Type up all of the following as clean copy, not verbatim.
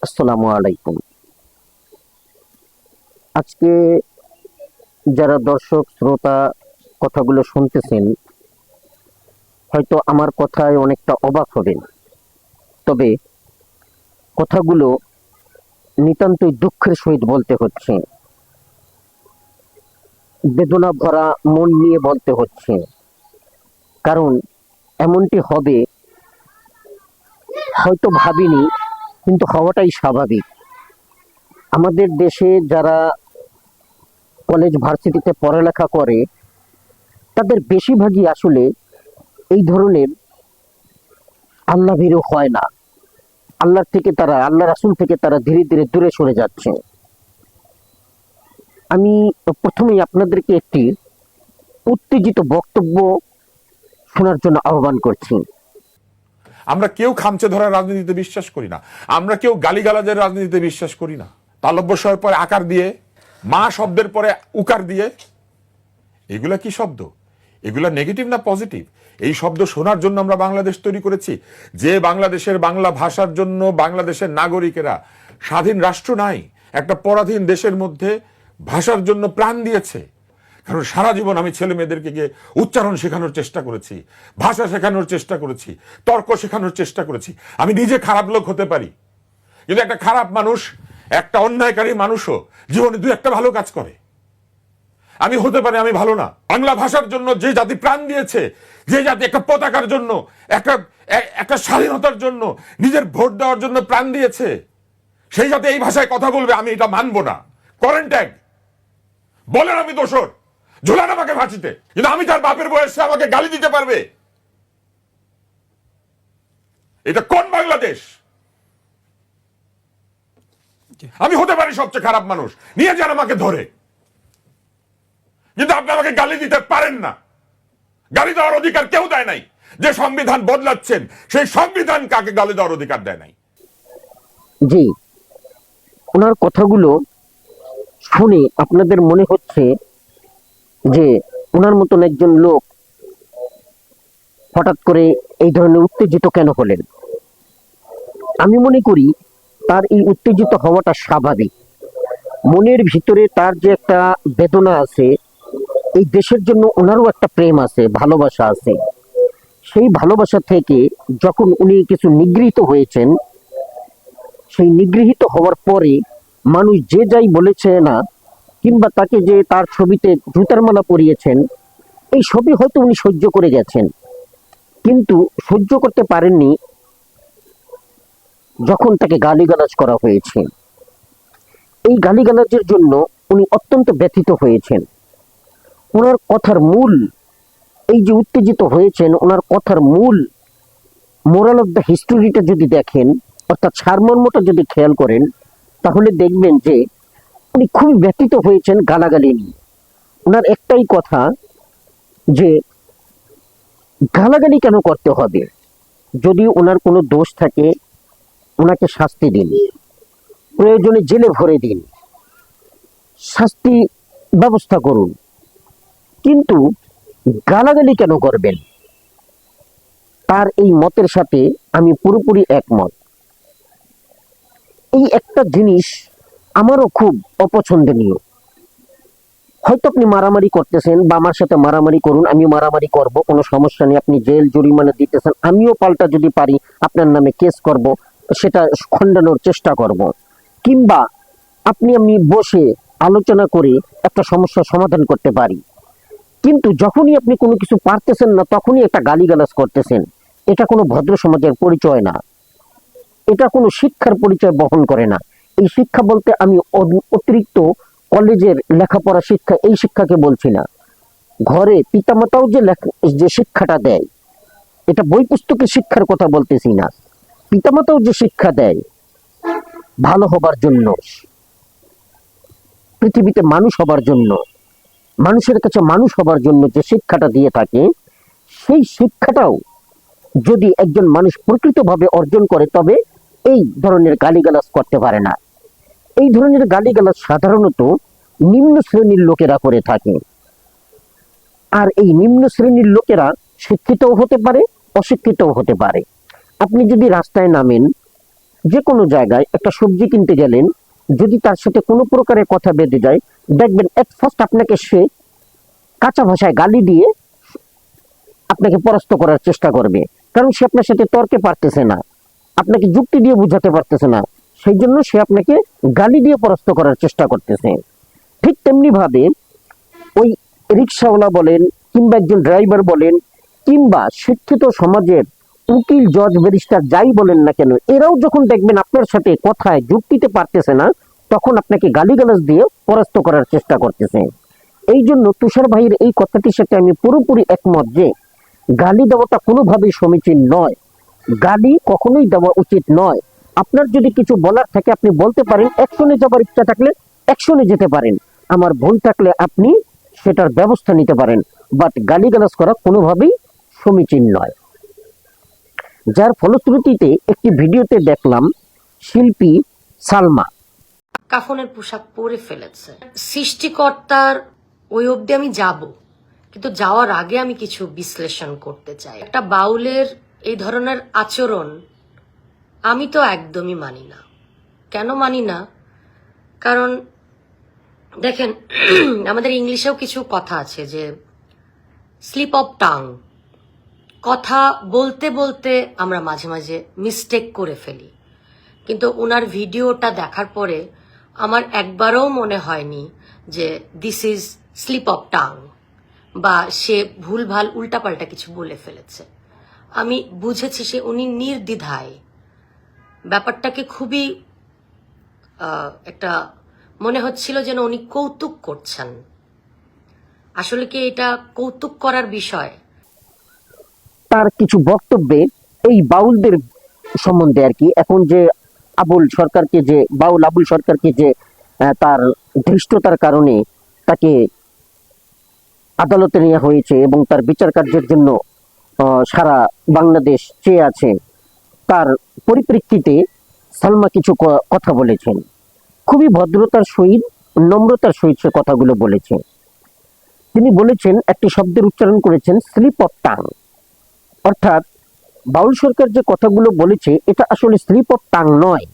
আসসালামু আলাইকুম। আজকে যারা দর্শক শ্রোতা কথাগুলো শুনতেছেন, হয়তো আমার কথায় অনেকটা অবাক হবেন। তবে কথাগুলো নিতান্তই দুঃখের সহিত বলতে হচ্ছে, বেদনা ভরা মন নিয়ে বলতে হচ্ছে। কারণ এমনটি হবে হয়তো ভাবিনি, কিন্তু হওয়াটাই স্বাভাবিক। আমাদের দেশে যারা কলেজ ভার্সিটিতে পড়ালেখা করে, তাদের বেশিরভাগই আসলে এই ধরনের আল্লাহ ভীরু হয় না। আল্লাহ রাসূল থেকে তারা ধীরে ধীরে দূরে সরে যাচ্ছে। আমি প্রথমেই আপনাদেরকে একটি উত্তেজিত বক্তব্য শোনার জন্য আহ্বান করছি। আমরা কেউ খামচে ধরার রাজনীতিতে বিশ্বাস করি না। আমরা কেউ গালিগালাজের রাজনীতিতে বিশ্বাস করি না। তালব্যস্বরের পরে আকার দিয়ে, মা শব্দের পরে উকার দিয়ে, এগুলা কি শব্দ? এগুলা নেগেটিভ না পজিটিভ? এই শব্দ শোনার জন্য আমরা বাংলাদেশ তৈরি করেছি। যে বাংলাদেশের বাংলা ভাষার জন্য বাংলাদেশের নাগরিকেরা স্বাধীন রাষ্ট্র নাই, একটা পরাধীন দেশের মধ্যে ভাষার জন্য প্রাণ দিয়েছে। কারণ সারা জীবন আমি ছেলে মেয়েদেরকে গিয়ে উচ্চারণ শেখানোর চেষ্টা করেছি, ভাষা শেখানোর চেষ্টা করেছি, তর্ক শেখানোর চেষ্টা করেছি। আমি নিজে খারাপ লোক হতে পারি, কিন্তু একটা খারাপ মানুষ, একটা অন্যায়কারী মানুষও জীবনে দু একটা ভালো কাজ করে। আমি হতে পারি আমি ভালো না। বাংলা ভাষার জন্য যে জাতি প্রাণ দিয়েছে, যে জাতি একটা পতাকার জন্য, একটা একটা স্বাধীনতার জন্য, নিজের ভোট দেওয়ার জন্য প্রাণ দিয়েছে, সেই জাতি এই ভাষায় কথা বলবে, আমি এটা মানবো না। করেন ট্যাগ, বলেন আমি দোষর, ঝুলান আমাকে ফাঁসিতে, কিন্তু আমি তার বাপের বয়সে আমাকে গালি দিতে পারবে? এটা কোন বাংলাদেশ? আমি হতে পারি সবচেয়ে খারাপ মানুষ, নিয়ে যান আমাকে ধরে, কিন্তু আপনি আমাকে গালি দিতে পারেন না। গালি দেওয়ার অধিকার কেউ দেয় নাই। যে সংবিধান বদলাচ্ছেন, সেই সংবিধান কাকে গালি দেওয়ার অধিকার দেয় নাই। জি, ওনার কথাগুলো শুনে আপনাদের মনে হচ্ছে যে ওনার মতন একজন লোক হঠাৎ করে এই ধরনের উত্তেজিত কেন হলেন। আমি মনে করি তার এই উত্তেজিত হওয়াটা স্বাভাবিক। মনের ভিতরে তার যে একটা বেদনা আছে, এই দেশের জন্য ওনারও একটা প্রেম আছে, ভালোবাসা আছে। সেই ভালোবাসা থেকে যখন উনি কিছু নিগৃহীত হয়েছেন, সেই নিগৃহীত হওয়ার পরে মানুষ যে যাই বলেছে না, কিংবা তাকে যে তার ছবিতে জুতার মালা পরিয়েছেন, এই সবই হয়তো উনি সহ্য করে গেছেন। কিন্তু সহ্য করতে পারেননি যখন তাকে গালিগালাজ করা হয়েছে। এই গালিগালাজের জন্য উনি অত্যন্ত ব্যথিত হয়েছেন। ওনার কথার মূল, এই যে উত্তেজিত হয়েছেন, ওনার কথার মূল মোরাল অফ দ্য হিস্টোরিটা যদি দেখেন, অর্থাৎ সারমর্মটা যদি খেয়াল করেন, তাহলে দেখবেন যে উনি খুবই ব্যথিত হয়েছেন গালাগালি নিয়ে। ওনার একটাই কথা যে গালাগালি কেন করতে হবে? যদি ওনার কোনো দোষ থাকে, ওনাকে শাস্তি দিন, প্রয়োজনে জেলে ভরে দিন, শাস্তি ব্যবস্থা করুন, কিন্তু গালাগালি কেন করবেন? তার এই মতের সাথে আমি পুরোপুরি একমত। এই একটা জিনিস আমারও খুব অপছন্দনীয়। হয়তো আপনি মারামারি করতেছেন, বা আমার সাথে মারামারি করুন, আমি মারামারি করব, কোনো সমস্যা নেই। আপনি জেল জরিমানা দিতেছেন, আমিও পাল্টা যদি পারি আপনার নামে কেস করব, সেটা খণ্ডানোর চেষ্টা করব। কিংবা আমি বসে আলোচনা করে একটা সমস্যার সমাধান করতে পারি। কিন্তু যখনই আপনি কোনো কিছু পারতেছেন না, তখনই একটা গালিগালাজ করতেছেন, এটা কোনো ভদ্র সমাজের পরিচয় না। এটা কোনো শিক্ষার পরিচয় বহন করে না। এই শিক্ষা বলতে আমি অতিরিক্ত কলেজের লেখাপড়া শিক্ষা, এই শিক্ষাকে বলছি না। ঘরে পিতামাতাও যে শিক্ষাটা দেয়, এটা বই পুস্তকের শিক্ষার কথা বলতেছি না। পিতামাতাও যে শিক্ষা দেয় ভালো হবার জন্য, পৃথিবীতে মানুষ হবার জন্য, মানুষের কাছে মানুষ হবার জন্য যে শিক্ষাটা দিয়ে থাকে, সেই শিক্ষাটাও যদি একজন মানুষ প্রকৃতভাবে অর্জন করে, তবে এই ধরনের গালিগালাজ করতে পারে না। এই ধরনের গালিগালাজ সাধারণত নিম্ন শ্রেণীর লোকেরা করে থাকে। আর এই নিম্ন শ্রেণীর লোকেরা শিক্ষিতও হতে পারে, অশিক্ষিতও হতে পারে। আপনি যদি রাস্তায় নামেন, যে কোনো জায়গায় একটা সবজি কিনতে গেলেন, যদি তার সাথে কোনো প্রকারের কথা বেঁধে যায়, দেখবেন এট ফার্স্ট আপনাকে সে কাঁচা ভাষায় গালি দিয়ে আপনাকে পরাস্ত করার চেষ্টা করবে, কারণ সে আপনার সাথে তর্কে পারতেছে না, আপনাকে যুক্তি দিয়ে বুঝাতে পারতেছে না, সেই জন্য সে আপনাকে গালি দিয়ে পরাস্ত করার চেষ্টা করতেছে। ঠিক তেমনি ভাবে ওই রিক্সাওয়ালা বলেন, কিংবা একজন ড্রাইভার বলেন, কিংবা শিক্ষিত সমাজের উকিল, জজ, ব্যারিস্টার যাই বলেন না কেন, এরাও যখন দেখবেন আপনার সাথে কথায় যুক্তিতে পারতেছে না, তখন আপনাকে গালিগালাজ দিয়ে পরাস্ত করার চেষ্টা করতেছে। এই জন্য তুষার ভাইয়ের এই কথাটির সাথে আমি পুরোপুরি একমত যে গালি দেওয়াটা কোনোভাবেই সমীচীন নয়, গালি কখনোই দেওয়া উচিত নয়। আপনার যদি কিছু বলার থাকে আপনি বলতে পারেন, অ্যাকশনে যাবার ইচ্ছা থাকলে অ্যাকশনে যেতে পারেন, আমার ভুল থাকলে আপনি সেটার ব্যবস্থা নিতে পারেন, বাট গালিগালাজ করা কোনোভাবেই সমীচীন নয়। যার ফলশ্রুতিতে একটি ভিডিওতে দেখলাম শিল্পী সালমা কাফনের পোশাক পরে ফেলেছে। সৃষ্টিকর্তার ওই অবধি আমি যাব, কিন্তু যাওয়ার আগে আমি কিছু বিশ্লেষণ করতে চাই। একটা বাউলের এই ধরনের আচরণ আমি তো একদমই মানি না। কেন মানি না? কারণ দেখেন, আমাদের ইংলিশেও কিছু কথা আছে যে স্লিপ অফ টাং, কথা বলতে বলতে আমরা মাঝে মাঝে মিস্টেক করে ফেলি। কিন্তু ওনার ভিডিওটা দেখার পরে আমার একবারও মনে হয়নি যে this is slip of tongue বা সে ভুলভাল উল্টাপাল্টা কিছু বলে ফেলেছে। আমি বুঝেছি উনি নির্দ্বিধায় ব্যাপারটাকে খুবই একটা মনে হচ্ছিল যেন উনি কৌতুক করছেন। আসলে কি এটা কৌতুক করার বিষয়? তার কিছু বক্তব্যে এই বাউলদের সম্বন্ধে আর কি, এখন যে আবুল সরকারকে, যে বাউল আবুল সরকারকে যে তার ধৃষ্টতার কারণে তাকে আদালতে নেওয়া হয়েছে এবং তার বিচার কার্যের জন্য সারা বাংলাদেশ চেয়ে আছে, তার পরিপ্রেক্ষিতে সালমা কিছু কথা বলেছেন। খুবই ভদ্রতার সহিত, নম্রতার সহিত সে কথাগুলো বলেছে। তিনি বলেছেন, একটি শব্দের উচ্চারণ করেছেন স্লিপ অফ টাং, অর্থাৎ বাউল সরকার যে কথাগুলো বলেছে এটা আসলে স্লিপ অফ টাং নয়।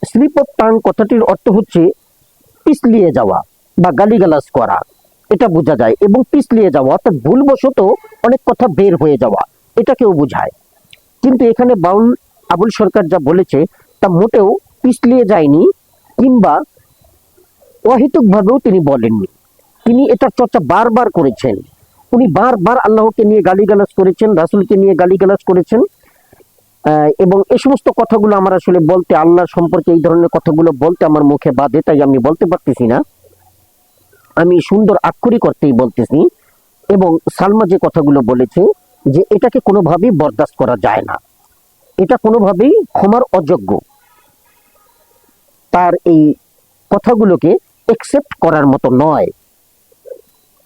স্লিপ অফ টাং কথাটির অর্থ হচ্ছে পিছলিয়ে যাওয়া বা গালিগালাজ করা, এটা বোঝা যায়, এবং পিছলিয়ে যাওয়া অর্থাৎ ভুলবশত অনেক কথা বের হয়ে যাওয়া, এটাকেও বোঝায়। কিন্তু এখানে বাউল আবুল সরকার যা বলেছে তা মোটেও পিছলিয়ে যায়নি, কিংবা অহেতুক ভাবেও তিনি বলেননি। তিনি এটা চর্চা বারবার করেছেন। উনি বারবার আল্লাহকে নিয়ে গালিগালাজ করেছেন, রাসূলকে নিয়ে গালিগালাজ করেছেন, এবং এই সমস্ত কথাগুলো আমার আসলে বলতে, আল্লাহ সম্পর্কে এই ধরনের কথাগুলো বলতে আমার মুখে বাধে, তাই আমি বলতে পারতেছি না। আমি সুন্দর আক্ষরিক অর্থেই বলতেছি। এবং সালমা যে কথাগুলো বলেছে যে এটাকে কোনোভাবেই বরদাস্ত করা যায় না, এটা কোনোভাবেই ক্ষমার অযোগ্য, তার এই কথাগুলোকে একসেপ্ট করার মতো নয়।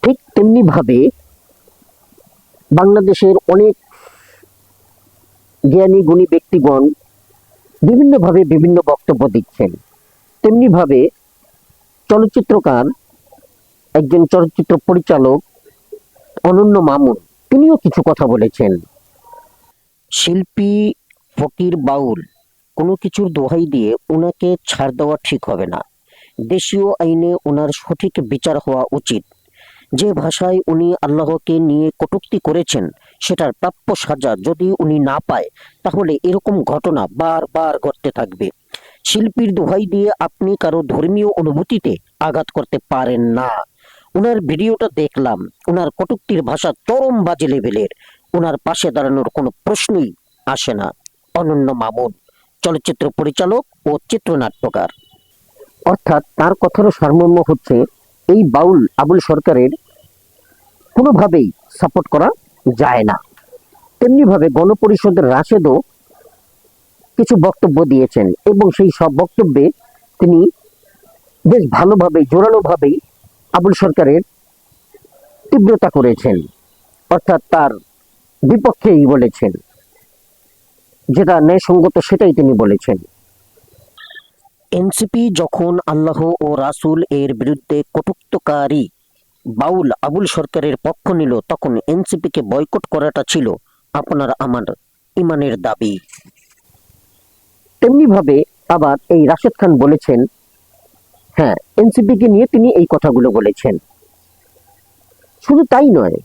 ঠিক তেমনি ভাবে বাংলাদেশের অনেক জ্ঞানী গুণী ব্যক্তিগণ বিভিন্নভাবে বিভিন্ন বক্তব্য দিচ্ছেন। তেমনি ভাবে চলচ্চিত্রকার, একজন চলচ্চিত্র পরিচালক অনন্য মামুন, তিনিও কিছু কথা বলেছেন। শিল্পী, ফকির, বাউল কোনো কিছুর দোহাই দিয়ে ওনাকে ছাড় দেওয়া ঠিক হবে না। দেশীয় আইনে ওনার সঠিক বিচার হওয়া উচিত। যে ভাষায় উনি আল্লাহকে নিয়ে কটূক্তি করেছেন সেটার প্রাপ্য সাজা যদি উনি না পায়, তাহলে এরকম ঘটনা বারবার ঘটতে থাকবে। শিল্পীর দোহাই দিয়ে আপনি কারো ধর্মীয় অনুভূতিতে আঘাত করতে পারেন না। ওনার ভিডিওটা দেখলাম, ওনার কটূক্তির ভাষা চরম বাজে লেভেলের, ওনার পাশে দাঁড়ানোর কোনো প্রশ্নই আসে না। অনন্য মামুন, চলচ্চিত্র পরিচালক ও চিত্রনাট্যকার। অর্থাৎ তার কথারও সারমর্ম হচ্ছে এই বাউল আবুল সরকারের কোনোভাবেই সাপোর্ট করা যায় না। তেমনি ভাবে গণপরিষদের রাশেদও কিছু বক্তব্য দিয়েছেন এবং সেই সব বক্তব্যে তিনি বেশ ভালোভাবেই, জোরালোভাবেই আবুল সরকারের তীব্রতা করেছেন, অর্থাৎ তার বিপক্ষেই বলেছেন, যেটা ন্যায়সঙ্গত সেটাই তিনি বলেছেন। এনসিপি যখন আল্লাহ ও রাসূল এর বিরুদ্ধে কটুক্তকারী বাউল আবুল সরকারের পক্ষ নিল, তখন এনসিপিকে বয়কট করাটা ছিল আপনার আমার ইমানের দাবি। তেমনি ভাবে আবার এই রাশেদ খান বলেছেন, হ্যাঁ, এনসিপি কে নিয়ে তিনি এই কথাগুলো বলেছেন। শুধু তাই নয়,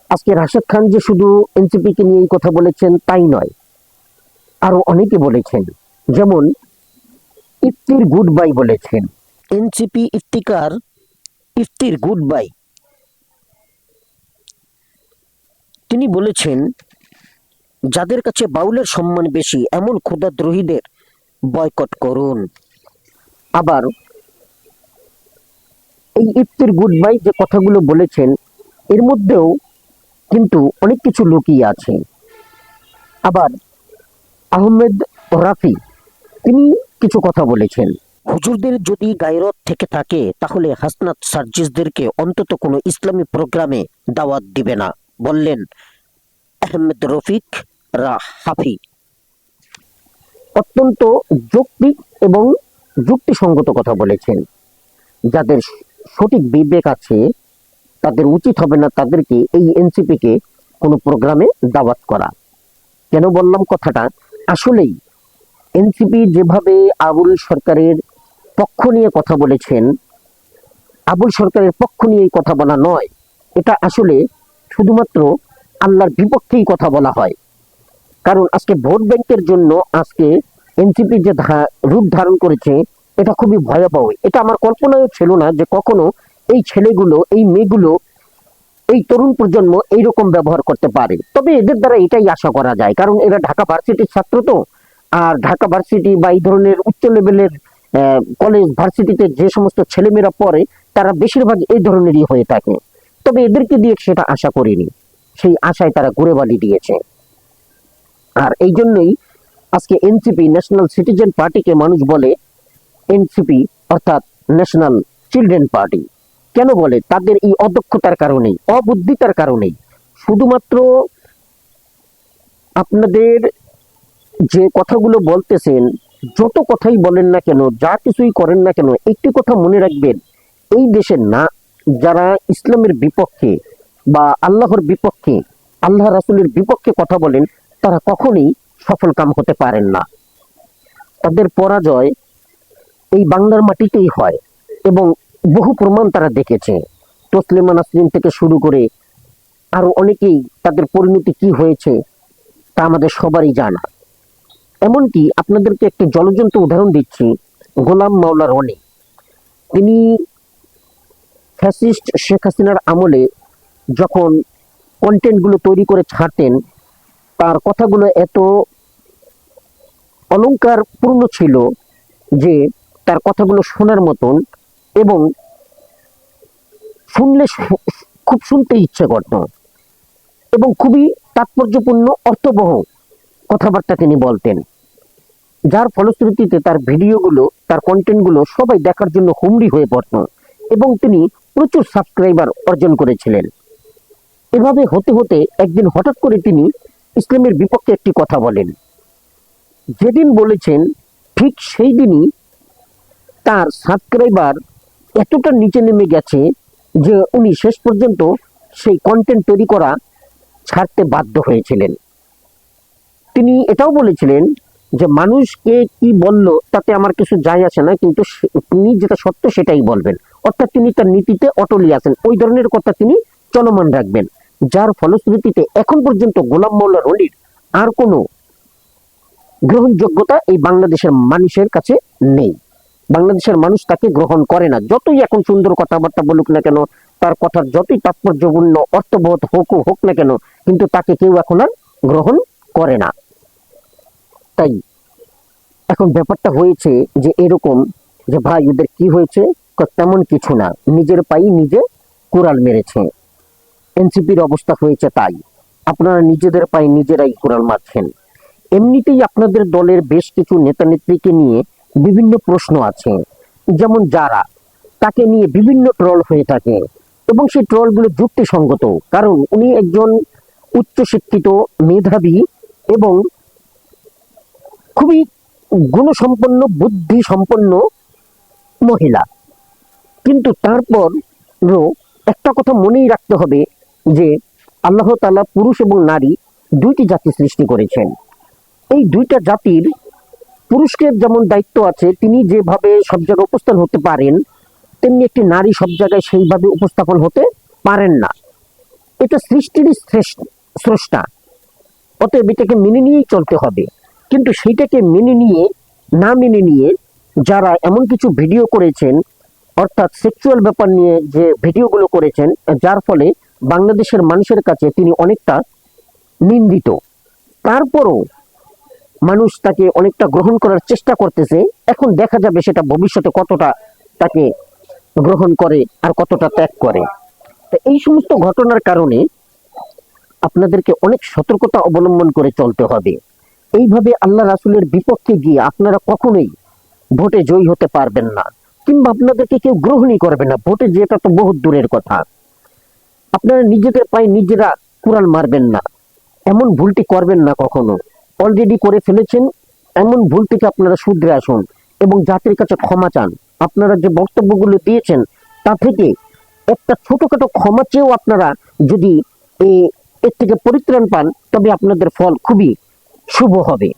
আজকে রাশেদ খান যে শুধু এনসিপি কে নিয়ে এই কথা বলেছেন তাই নয়, আরো অনেকে বলেছেন। যেমন ইফতির গুড বাই বলেছেন, এনসিপি ইফতিকার ইফতির গুড বাই। তিনি বলেছেন, যাদের কাছে বাউলের সম্মান বেশি এমন খোদাদ্রোহীদের বয়কট করুন। আবার এই ইফতির গুড বাই যে কথাগুলো বলেছেন এর মধ্যেও কিন্তু অনেক কিছু লুকিয়ে আছে। আবার আহমেদ রাফি তিনি কিছু কথা বলেছেন, হুজুরদের যদি গায়রত থেকে থাকে তাহলে হাসনাত সার্জিসদেরকে অন্তত কোনো ইসলামী প্রোগ্রামে দাওয়াত দিবে না, বললেন আহমেদ রফিক হাফি। অত্যন্ত যৌক্তিক এবং যুক্তিসঙ্গত কথা বলেছেন। যাদের সঠিক বিবেক আছে তাদের উচিত হবে না তাদেরকে এই এনসিপি কে কোনো প্রোগ্রামে দাওয়াত করা। কেন বললাম কথাটা, আসলেই এনসিপি যেভাবে আবুল সরকারের পক্ষ নিয়ে কথা বলেছেন, আবুল সরকারের পক্ষ নিয়ে এই কথা বলা নয়, এটা আসলে শুধুমাত্র আল্লাহর বিপক্ষেই কথা বলা হয়। কারণ আজকে ভোট ব্যাংকের জন্য আজকে এনসিপি যে রূপ ধারণ করেছে এটা খুবই ভয়াবহ। এটা আমার কল্পনাও ছিল না যে কখনো এই ছেলেগুলো, এই মেয়েগুলো, এই তরুণ প্রজন্ম এইরকম ব্যবহার করতে পারে। তবে এদের দ্বারা এটাই আশা করা যায়, কারণ এরা ঢাকা ভার্সিটির ছাত্র তো। আর ঢাকা ভার্সিটি বা এই ধরনের উচ্চ লেভেলের কলেজ ভার্সিটিতে যে সমস্ত ছেলেমেয়েরা পড়ে তারা বেশিরভাগ এই ধরনেরই হয়ে থাকে। তবে এদেরকে দিয়ে সেটা আশা করিনি, সেই আশায় তারা ঘুরে বালি দিয়েছে। আর এই জন্যই আজকে এনসিপি, ন্যাশনাল সিটিজেন পার্টিকে মানুষ বলে এনসিপি, অর্থাৎ ন্যাশনাল চিলড্রেন পার্টি। কেন বলে? তাদের এই অদক্ষতার কারণেই, অবুদ্ধিতার কারণেই। শুধুমাত্র আপনাদের যে কথাগুলো বলতেছেন, যত কথাই বলেন না কেন, যা কিছুই করেন না কেন, একটি কথা মনে রাখবেন, এই দেশে না যারা ইসলামের বিপক্ষে বা আল্লাহর বিপক্ষে, আল্লাহ রাসূলের বিপক্ষে কথা বলেন তারা কখনোই সফল কাম হতে পারেন না। তাদের পরাজয় এই বাংলার মাটিতেই হয় এবং বহু প্রমাণ তারা দেখেছে। তসলিমা নাসরিন থেকে শুরু করে আরো অনেকেই, তাদের পরিণতি কি হয়েছে তা আমাদের সবারই জানা। এমনকি আপনাদেরকে একটি জলজন্ত উদাহরণ দিচ্ছি, গোলাম মাওলা রনি। তিনি ফ্যাসিস্ট শেখ হাসিনার আমলে যখন কন্টেন্টগুলো তৈরি করে ছাড়তেন, তার কথাগুলো এত অলংকার পূর্ণ ছিল যে তার কথাগুলো শোনার মতন এবং শুনলে খুব শুনতে ইচ্ছে করত এবং খুবই তাৎপর্যপূর্ণ, অর্থবহ কথাবার্তা তিনি বলতেন, যার ফলশ্রুতিতে তার ভিডিওগুলো, তার কন্টেন্টগুলো সবাই দেখার জন্য হুমড়ি হয়ে পড়ত এবং তিনি প্রচুর সাবস্ক্রাইবার অর্জন করেছিলেন। এভাবে হতে হতে একদিন হঠাৎ করে তিনি ইসলামের বিপক্ষে একটি কথা বলেন। যেদিন বলেছেন ঠিক সেই দিনই তার সাবস্ক্রাইবার এতটা নিচে নেমে গেছে যে উনি শেষ পর্যন্ত সেই কন্টেন্ট তৈরি করা ছাড়তে বাধ্য হয়েছিলেন। তিনি এটাও বলেছিলেন যে মানুষকে কি বলল তাতে আমার কিছু যায় আসে না, কিন্তু তিনি যেটা সত্য সেটাই বলবেন। অর্থাৎ তিনি তার নীতিতে অটলই আছেন, ওই ধরনের কথা তিনি চলমান রাখবেন। যার ফলশ্রুতিতে এখন পর্যন্ত গোলাম মাওলা রনির আর কোনো গ্রহণযোগ্যতা এই বাংলাদেশের মানুষের কাছে নেই। বাংলাদেশের মানুষ তাকে গ্রহণ করে না, যতই এখন সুন্দর কথাবার্তা বলুক না কেন, তার কথার যতই তাৎপর্যপূর্ণ অর্থবোধ হোক না কেন, কিন্তু তাকে কেউ এখন আর গ্রহণ করে না। তাই এখন ব্যাপারটা হয়েছে যে এরকম, যে ভাই ওদের কি হয়েছে, তেমন কিছু না, নিজের পায়ে নিজে কুড়াল মেরেছে। এনসিপির অবস্থা হয়েছে তাই, আপনারা নিজেদের পায়ে নিজেরাই কুড়াল মারছেন। এমনিতেই আপনাদের দলের বেশ কিছু নেতা নেত্রীকে নিয়ে বিভিন্ন প্রশ্ন আছে, যেমন যারা তাকে নিয়ে বিভিন্ন ট্রল হয়ে থাকে এবং সেই ট্রলগুলো যুক্তিসঙ্গত, কারণ উনি একজন উচ্চশিক্ষিত, মেধাবী এবং খুবই গুণসম্পন্ন, বুদ্ধি সম্পন্ন মহিলা। কিন্তু তারপরও একটা কথা মনেই রাখতে হবে যে আল্লাহ তাআলা পুরুষ এবং নারী দুইটি জাতি সৃষ্টি করেছেন। এই দুইটা জাতির পুরুষের যেমন দায়িত্ব আছে, তিনি যেভাবে সব জায়গায় উপস্থান হতে পারেন, তেমনি একটি নারী সব জায়গায় সেইভাবে উপস্থাপন হতে পারেন না। এটা সৃষ্টিরই স্রষ্টা, অতএব এটাকে মেনে নিয়েই চলতে হবে। কিন্তু সেইটাকে না মেনে নিয়ে যারা এমন কিছু ভিডিও করেছেন, অর্থাৎ সেক্সুয়াল ব্যাপার নিয়ে যে ভিডিওগুলো করেছেন, যার ফলে বাংলাদেশের মানুষের কাছে তিনি অনেকটা নিন্দিত, তারপরও মানুষ তাকে অনেকটা গ্রহণ করার চেষ্টা করতেছে। এখন দেখা যাবে সেটা ভবিষ্যতে কতটা তাকে গ্রহণ করে আর কতটা ত্যাগ করে। তো এই সমস্ত ঘটনার কারণে আপনাদেরকে অনেক সতর্কতা অবলম্বন করে চলতে হবে। এইভাবে আল্লাহ রাসূলের বিপক্ষে গিয়ে আপনারা কখনোই ভোটে জয়ী হতে পারবেন না, কিংবা আপনাদেরকে কেউ গ্রহণই করবে না। ভোটে যেটা তো বহুত দূরের কথা। আপনারা নিজেদের পায়ে নিজেরা কুড়াল মারবেন না, এমন ভুলটি করবেন না কখনো। অলরেডি করে ফেলেছেন, এমন ভুল থেকে আপনারা শুধরে আসুন এবং জাতির কাছে ক্ষমা চান। আপনারা যে বক্তব্যগুলো দিয়েছেন তা থেকে একটা ছোটখাটো ক্ষমা চেয়েও আপনারা যদি এর থেকে পরিত্রাণ পান, তবে আপনাদের ফল খুবই শুভ হবে,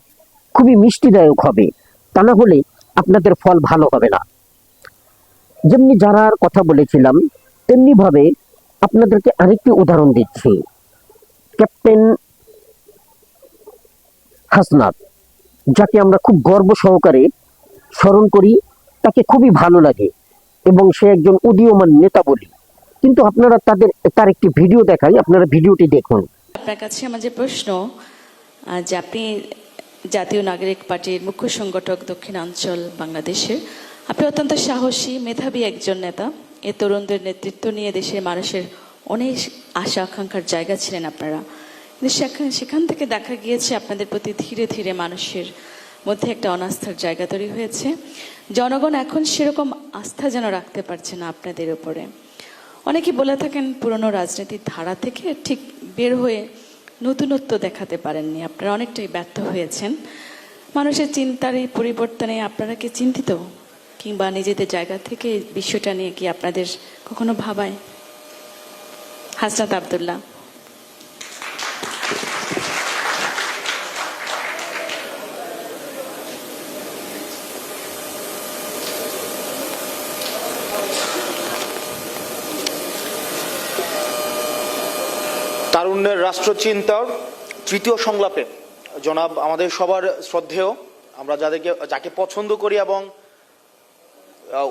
খুবই মিষ্টিদায়ক হবে। তা না হলে আপনাদের ফল ভালো হবে না। যেমনি যারার কথা বলেছিলাম, তেমনি ভাবে আপনাদেরকে আরেকটি উদাহরণ দিচ্ছি। ক্যাপ্টেন হাসনাত, যাকে আমরা খুব গর্ব সহকারে স্মরণ করি, তাকে খুবই ভালো লাগে এবং সে একজন উদীয়মান নেতা বলি। কিন্তু আপনারা তার একটি ভিডিও দেখাই, আপনারা ভিডিওটি দেখুন। আপনার কাছে আমার যে প্রশ্ন, যে আপনি জাতীয় নাগরিক পার্টির মুখ্য সংগঠক দক্ষিণাঞ্চল বাংলাদেশের, আপনি অত্যন্ত সাহসী মেধাবী একজন নেতা। এ তরুণদের নেতৃত্ব নিয়ে দেশের মানুষের অনেক আশা আকাঙ্ক্ষার জায়গা ছিলেন আপনারা। কিন্তু সেখান থেকে দেখা গিয়েছে আপনাদের প্রতি ধীরে ধীরে মানুষের মধ্যে একটা অনাস্থার জায়গা তৈরি হয়েছে। জনগণ এখন সেরকম আস্থা যেন রাখতে পারছে না আপনাদের উপরে। অনেকে বলে থাকেন পুরনো রাজনীতির ধারা থেকে ঠিক বের হয়ে নতুনত্ব দেখাতে পারেননি, আপনারা অনেকটাই ব্যর্থ হয়েছেন। মানুষের চিন্তার এই পরিবর্তনে আপনারা কি চিন্তিত, কিংবা নিজেদের জায়গা থেকে বিষয়টা নিয়ে কি আপনাদের কখনো ভাবায়? হাসনাত আব্দুল্লাহ। তারুণ্যের রাষ্ট্রচিন্তার তৃতীয় সংলাপে জনাব আমাদের সবার শ্রদ্ধেয়, আমরা যাকে পছন্দ করি এবং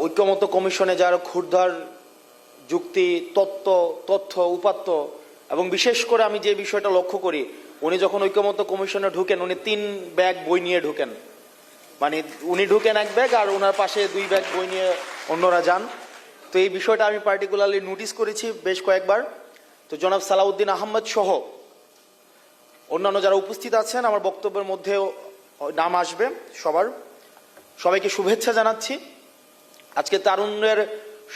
ঐক্যমত্য কমিশনে যার ক্ষুরধার যুক্তি, তথ্য উপাত্ত, এবং বিশেষ করে আমি যে বিষয়টা লক্ষ্য করি, উনি যখন ঐক্যমত্য কমিশনে ঢুকেন, উনি 3 ব্যাগ বই নিয়ে ঢুকেন। মানে উনি ঢুকেন 1 ব্যাগ আর ওনার পাশে 2 ব্যাগ বই নিয়ে অন্যরা যান। তো এই বিষয়টা আমি পার্টিকুলারলি নোটিস করেছি বেশ কয়েকবার। তো জনাব সালাউদ্দিন আহমদ সহ অন্যান্য যারা উপস্থিত আছেন, আমার বক্তব্যের মধ্যেও নাম আসবে সবাইকে শুভেচ্ছা জানাচ্ছি। আজকে তারুণ্যের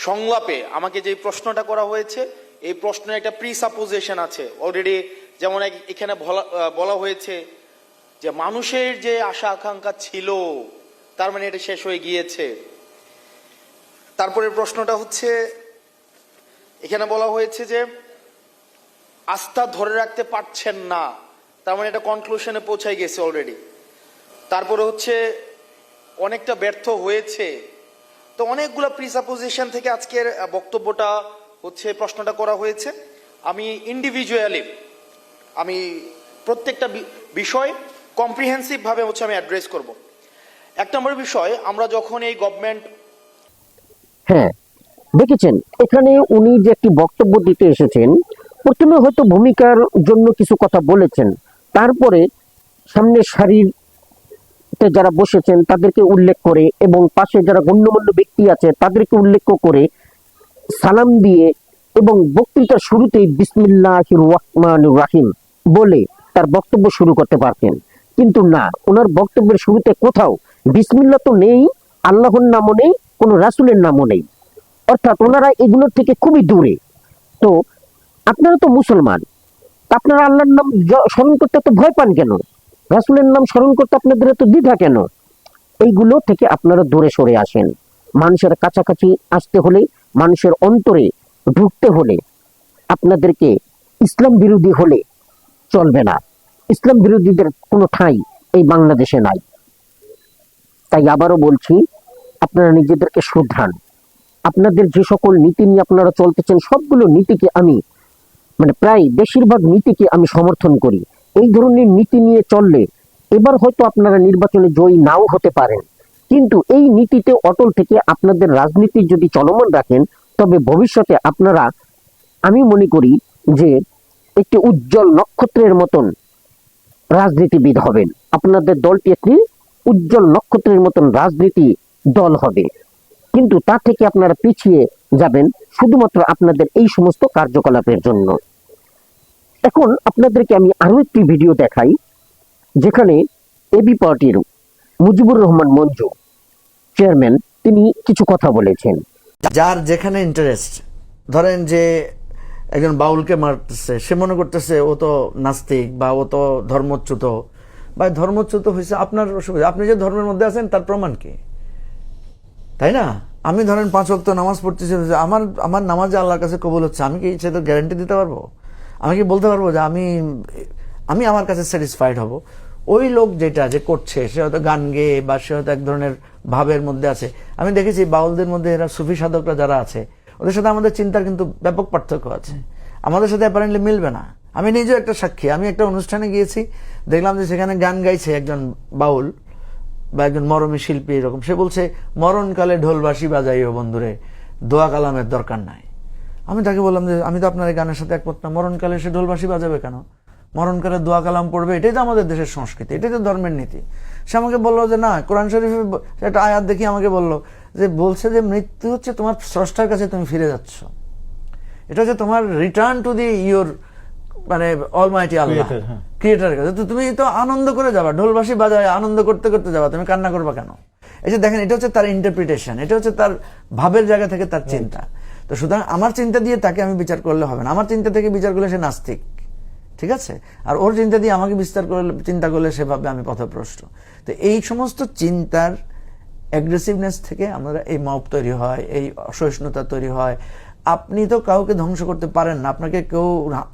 সংলাপে আমাকে যে প্রশ্নটা করা হয়েছে, এই প্রশ্নের একটা প্রিসাপোজিশন আছে অলরেডি। যেমন এখানে বলা হয়েছে যে মানুষের যে আশা আকাঙ্ক্ষা ছিল, তার মানে এটা শেষ হয়ে গিয়েছে। তারপরের প্রশ্নটা হচ্ছে, এখানে বলা হয়েছে যে আস্থা ধরে রাখতে পারছেন না, তার মানে এটা কনক্লুশনে পৌঁছাই গেছে অলরেডি। তারপরে হচ্ছে অনেকটা ব্যর্থ হয়েছে। তো অনেকগুলো প্রিসাপোজিশন থেকে আজকের বক্তব্যটা হচ্ছে, প্রশ্নটা করা হয়েছে। আমি ইন্ডিভিজুয়ালি প্রত্যেকটা বিষয় কম্প্রিহেন্সিভ ভাবে আমি অ্যাড্রেস করব। 1 নম্বর বিষয়, আমরা যখন এই গভর্নমেন্ট, হ্যাঁ দেখেছেন এখানে উনি যে একটি বক্তব্য দিতে এসেছেন, প্রথমে হয়তো ভূমিকার জন্য কিছু কথা বলেছেন, তারপরে সামনের সারিতে যারা বসেছেন তাদেরকে উল্লেখ করে এবং পাশে যারা গণ্যমান্য ব্যক্তি আছে তাদেরকে উল্লেখ করে সালাম দিয়ে এবং বক্তৃতার শুরুতেই বিসমিল্লাহির রহমানির রহিম বলে তার বক্তব্য শুরু করতে পারতেন। কিন্তু না, ওনার বক্তব্যের শুরুতে কোথাও বিসমিল্লাহ তো নেই, আল্লাহর নামও নেই, কোনো রাসূলের নামও নেই। অর্থাৎ ওনারা এগুলোর থেকে খুবই দূরে। তো আপনারা তো মুসলমান, আপনারা আল্লাহর নাম স্মরণ করতে তো ভয় পান কেন? রাসূলের নাম স্মরণ করতে আপনাদের এত দ্বিধা কেন? এইগুলো থেকে আপনারা দূরে সরে আসেন। মানুষের কাছাকাছি আসতে হলে, মানুষের অন্তরে ঢুকতে হলে আপনাদেরকে ইসলাম বিরোধী হলে চলবে না। ইসলাম বিরোধীদের কোনো ঠাঁই এই বাংলাদেশে নাই। তাই আবারও বলছি, আপনারা নিজেদেরকে শুধরান। আপনাদের যে সকল নীতি নিয়ে আপনারা চলতেছেন সবগুলো নীতিকে আমি প্রায় বেশিরভাগ নীতিকে আমি সমর্থন করি। এই ধরনের নীতি নিয়ে চললে এবার হয়তো আপনারা নির্বাচনে জয়ী নাও হতে পারেন, কিন্তু এই নীতিতে অটল থেকে আপনাদের রাজনীতি যদি চলমান রাখেন, তবে ভবিষ্যতে আপনারা, আমি মনে করি যে একটি উজ্জ্বল নক্ষত্রের মতন রাজনীতিবিদ হবেন। আপনাদের দলটি একটি উজ্জ্বল নক্ষত্রের মতন রাজনীতি দল হবে, কিন্তু তা থেকে আপনারা পিছিয়ে যাবেন শুধুমাত্র আপনাদের এই সমস্ত কার্যকলাপের জন্য। এখন আপনাদেরকে আমি আরো একটি ভিডিও দেখাই, যেখানে এবি পার্টির মুজিবুর রহমান মঞ্জু চেয়ারম্যান তিনি কিছু কথা বলেছেন। যার যেখানে ইন্টারেস্ট, ধরেন যে একজন বাউলকে মারতেছে, সে মনে করতেছে ও তো নাস্তিক বা ও তো ধর্মচ্যুত, বা ধর্মচ্যুত হয়েছে আপনার অসুবিধা, আপনি যে ধর্মের মধ্যে আছেন তার প্রমাণ কি, তাই না? আমি ধরেন 5 ওয়াক্ত নামাজ পড়তেছি, আমার নামাজে আল্লাহর কাছে কবুল হচ্ছে, আমি কি সে তো গ্যারান্টি দিতে পারবো? আমি কি বলতে পারবো যে আমি আমার কাছে স্যাটিসফাইড হব? ওই লোক যেটা যে করছে, সে হয়তো গান গেয়ে বা সে হয়তো এক ধরনের ভাবের মধ্যে আছে। আমি দেখেছি বাউলদের মধ্যে এরা সুফি সাধকরা যারা আছে, ওদের সাথে আমাদের চিন্তার কিন্তু ব্যাপক পার্থক্য আছে, আমাদের সাথে অ্যাপারেন্টলি মিলবে না। আমি নিজেও একটা সাক্ষী। আমি একটা অনুষ্ঠানে গিয়েছি, দেখলাম যে সেখানে গান গাইছে একজন বাউল বা একজন মরমী শিল্পী, এরকম সে বলছে মরণকালে ঢোলবাসি বাজাইও বন্ধুরে, দোয়া কালামের দরকার নাই। আমি তাকে বললাম যে আমি তো আপনার এই গানের সাথে একমত না, মরণকালে সে ঢোলবাসি বাজাবে কেন? মরণকালে দোয়া কালাম পড়বে, এটাই তো আমাদের দেশের সংস্কৃতি, এটাই তো ধর্মের নীতি। সে আমাকে বললো যে না, কোরআন শরীফে একটা আয়াত দেখি আমাকে বললো যে বলছে যে মৃত্যু হচ্ছে তোমার স্রষ্টার কাছে তুমি ফিরে যাচ্ছ, এটা হচ্ছে তোমার return to the your almighty Allah, ক্রিয়েটারের কাছে। তো তুমি তো আনন্দ করে যাবা, ঢোলবাসি বাজায় আনন্দ করতে করতে যাবা, তুমি কান্না করবা কেন? এই যে দেখেন, এটা হচ্ছে তার ইন্টারপ্রিটেশন, এটা হচ্ছে তার ভাবের জায়গা থেকে তার চিন্তা। তো সুতরাং আমার চিন্তা দিয়ে তাকে আমি বিচার করলে হবে না, আমার চিন্তা থেকে বিচার করলে সে নাস্তিক, ঠিক আছে? আর ওর চিন্তা দিয়ে আমাকে চিন্তা করলে সে ভাবে আমি পথভ্রষ্ট। তো এই সমস্ত চিন্তার অ্যাগ্রেসিভনেস থেকে আমরা এই মব তৈরি হয়, এই অসহিষ্ণুতা তৈরি হয়। আপনি তো কাউকে ধ্বংস করতে পারেন না, আপনাকে কেউ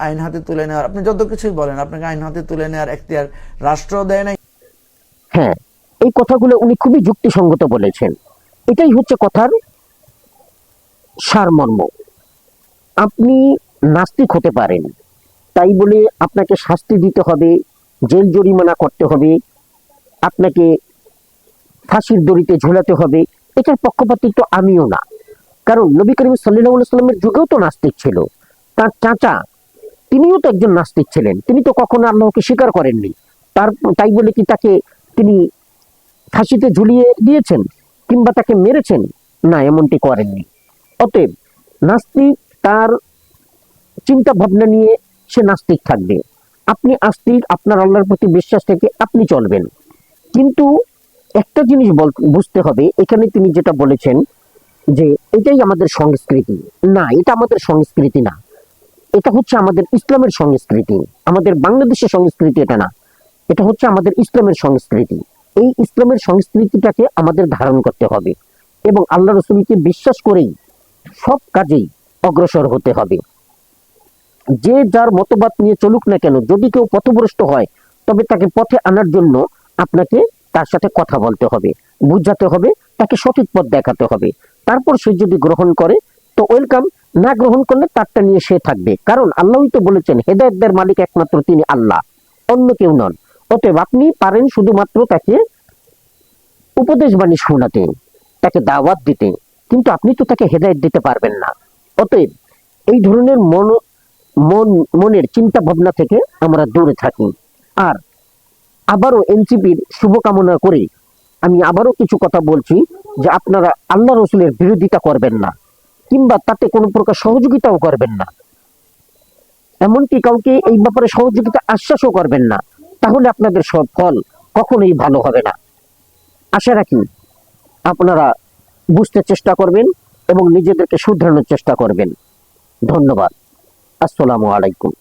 আইন হাতে তুলে নেওয়ার, আপনি যত কিছুই বলেন, আপনাকে আইন হাতে তুলে নেওয়ার এখতিয়ার রাষ্ট্র দেয় নাই। হ্যাঁ, এই কথাগুলো উনি খুবই যুক্তিসঙ্গত বলেছেন। এটাই হচ্ছে কথার সারমর্ম। আপনি নাস্তিক হতে পারেন, তাই বলে আপনাকে শাস্তি দিতে হবে, জেল জরিমানা করতে হবে, আপনাকে ফাঁসির দড়িতে ঝুলাতে হবে, এটার পক্ষপাতিত্ব আমিও না। কারণ নবী করিম সাল্লাল্লাহু আলাইহি সাল্লামের যুগেও তো নাস্তিক ছিল, তার চাচা তিনিও তো একজন নাস্তিক ছিলেন, তিনি তো কখনো আল্লাহকে স্বীকার করেননি। তাই বলে কি তাকে তিনি ফাঁসিতে ঝুলিয়ে দিয়েছেন কিংবা তাকে মেরেছেন? না, এমনটি করেননি। অতএব নাস্তিক তার চিন্তা ভাবনা নিয়ে সে নাস্তিক থাকবে। আপনি আস্তিক, আপনার আল্লাহর প্রতি বিশ্বাস থেকে আপনি চলবেন। কিন্তু একটা জিনিস বুঝতে হবে, এখানে তিনি যেটা বলেছেন যে এটাই আমাদের সংস্কৃতি, না, এটা আমাদের সংস্কৃতি না, এটা হচ্ছে আমাদের ইসলামের সংস্কৃতি, আমাদের বাংলাদেশের সংস্কৃতি এটা না, এটা হচ্ছে আমাদের ইসলামের সংস্কৃতি। এই ইসলামের সংস্কৃতিটাকে আমাদের ধারণ করতে হবে এবং আল্লাহ রসুলকে বিশ্বাস করেই সব কাজেই অগ্রসর হতে হবে। যে যার মতবাদ নিয়ে চলুক না কেন, যদি কেউ পথভ্রষ্ট হয় তবে তাকে পথে আনার জন্য আপনাকে তার সাথে কথা বলতে হবে, বুঝাতে হবে, তাকে সঠিক পথ দেখাতে হবে। তারপর সে যদি গ্রহণ করে তো ওয়েলকাম, না গ্রহণ করলে তারটা নিয়ে সে থাকবে। কারণ আল্লাহই তো বলেছেন হেদায়েতের মালিক একমাত্র তিনি আল্লাহ, অন্য কেউ নন। অতএব আপনি পারেন শুধুমাত্র তাকে উপদেশ বাণী শোনাতে, তাকে দাওয়াত দিতে, কিন্তু আপনি তো তাকে হেদায়েত দিতে পারবেন না। অতএব এই ধরনের মনের চিন্তা ভাবনা থেকে আমরা দূরে থাকি। আর আবারও এনসিপির শুভকামনা করে আমি আবারও কিছু কথা বলছি যে আপনারা আল্লাহ রসুলের বিরোধিতা করবেন না, কিংবা তাতে কোনো প্রকার সহযোগিতাও করবেন না, এমনকি কাউকে এই ব্যাপারে সহযোগিতা আশ্বাসও করবেন না, তাহলে আপনাদের সব ফল কখনোই ভালো হবে না। আশা রাখি আপনারা বুঝতে চেষ্টা করবেন এবং নিজেদেরকে শুধরানোর চেষ্টা করবেন। ধন্যবাদ। আসসালামু আলাইকুম।